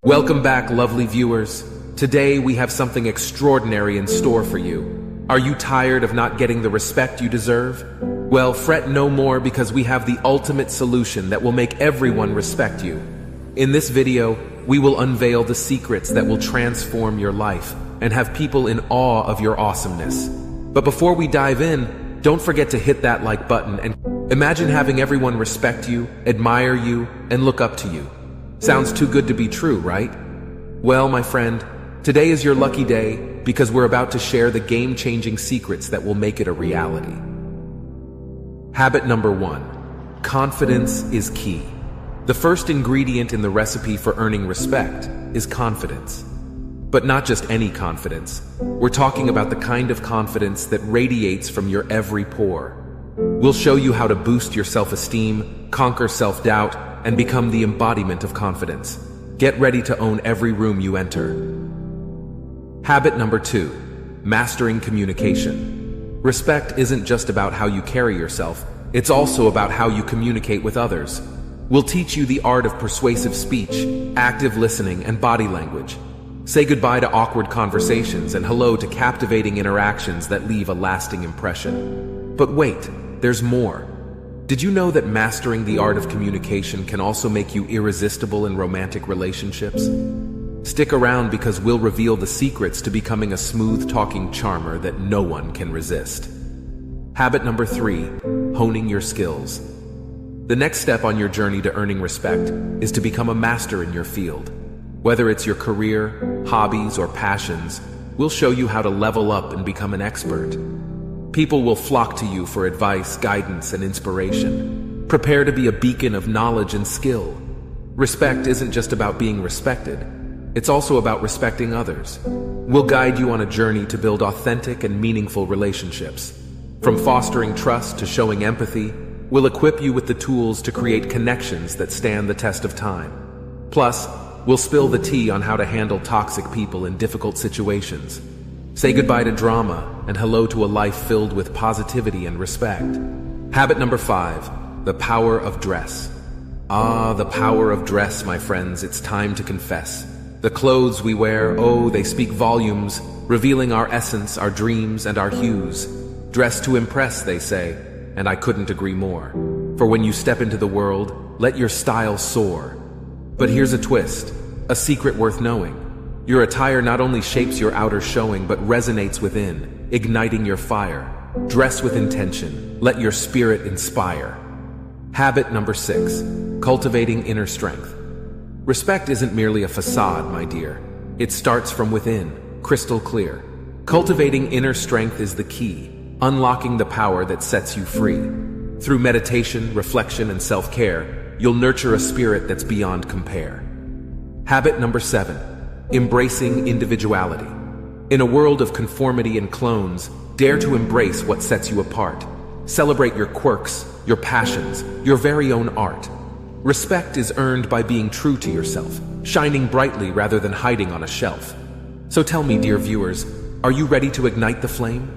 Welcome back, lovely viewers. Today we have something extraordinary in store for you. Are you tired of not getting the respect you deserve? Well, fret no more because we have the ultimate solution that will make everyone respect you. In this video, we will unveil the secrets that will transform your life and have people in awe of your awesomeness. But before we dive in, don't forget to hit that like button and imagine having everyone respect you, admire you, and look up to you. Sounds too good to be true, right? Well, my friend, today is your lucky day because we're about to share the game-changing secrets that will make it a reality. Habit number 1. Confidence is key. The first ingredient in the recipe for earning respect is confidence. But not just any confidence. We're talking about the kind of confidence that radiates from your every pore. We'll show you how to boost your self-esteem, conquer self-doubt, and become the embodiment of confidence. Get ready to own every room you enter. Habit number 2. Mastering communication. Respect isn't just about how you carry yourself, it's also about how you communicate with others. We'll teach you the art of persuasive speech, active listening, and body language. Say goodbye to awkward conversations and hello to captivating interactions that leave a lasting impression. But wait, there's more. Did you know that mastering the art of communication can also make you irresistible in romantic relationships? Stick around because we'll reveal the secrets to becoming a smooth-talking charmer that no one can resist. Habit number 3. Honing your skills. The next step on your journey to earning respect is to become a master in your field. Whether it's your career, hobbies, or passions, we'll show you how to level up and become an expert. People will flock to you for advice, guidance, and inspiration. Prepare to be a beacon of knowledge and skill. Respect isn't just about being respected. It's also about respecting others. We'll guide you on a journey to build authentic and meaningful relationships. From fostering trust to showing empathy, we'll equip you with the tools to create connections that stand the test of time. Plus, we'll spill the tea on how to handle toxic people in difficult situations. Say goodbye to drama and hello to a life filled with positivity and respect. Habit number 5. The power of dress. The power of dress, my friends. It's time to confess. The clothes we wear, they speak volumes, revealing our essence, our dreams, and our hues. Dress to impress, they say, and I couldn't agree more. For when you step into the world, let your style soar. But here's a twist, a secret worth knowing. Your attire not only shapes your outer showing, but resonates within, igniting your fire. Dress with intention. Let your spirit inspire. Habit number 6. Cultivating inner strength. Respect isn't merely a facade, my dear. It starts from within, crystal clear. Cultivating inner strength is the key, unlocking the power that sets you free. Through meditation, reflection, and self-care, you'll nurture a spirit that's beyond compare. Habit number 7. Embracing individuality. In a world of conformity and clones, dare to embrace what sets you apart. Celebrate your quirks, your passions, your very own art. Respect is earned by being true to yourself, shining brightly rather than hiding on a shelf. So tell me, dear viewers, are you ready to ignite the flame?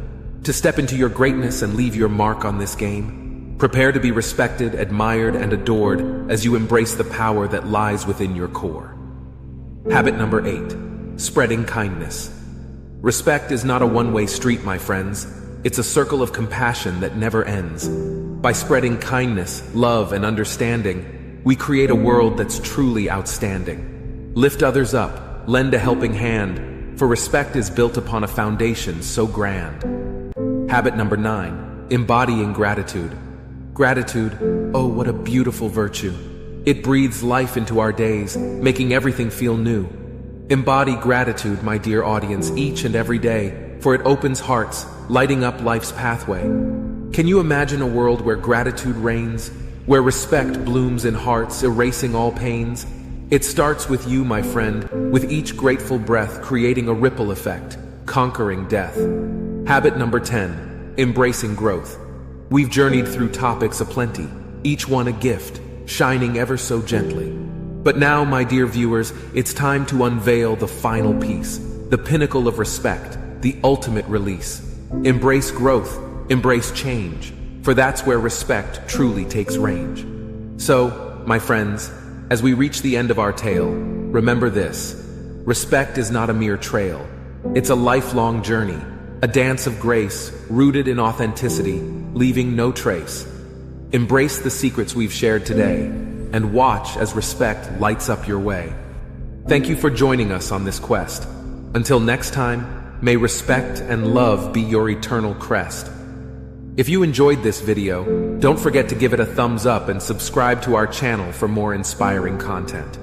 To step into your greatness and leave your mark on this game? Prepare to be respected, admired, and adored as you embrace the power that lies within your core. Habit number 8. Spreading kindness. Respect is not a one-way street, my friends. It's a circle of compassion that never ends. By spreading kindness, love, and understanding, we create a world that's truly outstanding. Lift others up, lend a helping hand, for respect is built upon a foundation so grand. Habit number 9. Embodying gratitude. Gratitude, what a beautiful virtue. It breathes life into our days, making everything feel new. Embody gratitude, my dear audience, each and every day, for it opens hearts, lighting up life's pathway. Can you imagine a world where gratitude reigns, where respect blooms in hearts, erasing all pains? It starts with you, my friend, with each grateful breath creating a ripple effect, conquering death. Habit number 10. Embracing growth. We've journeyed through topics aplenty, each one a gift, shining ever so gently. But now, my dear viewers, it's time to unveil the final piece, the pinnacle of respect, the ultimate release. Embrace growth, embrace change, for that's where respect truly takes range. So, my friends, as we reach the end of our tale, remember this: respect is not a mere trail. It's a lifelong journey, a dance of grace rooted in authenticity, leaving no trace. Embrace the secrets we've shared today and watch as respect lights up your way. Thank you for joining us on this quest. Until next time, may respect and love be your eternal crest. If you enjoyed this video, don't forget to give it a thumbs up and subscribe to our channel for more inspiring content.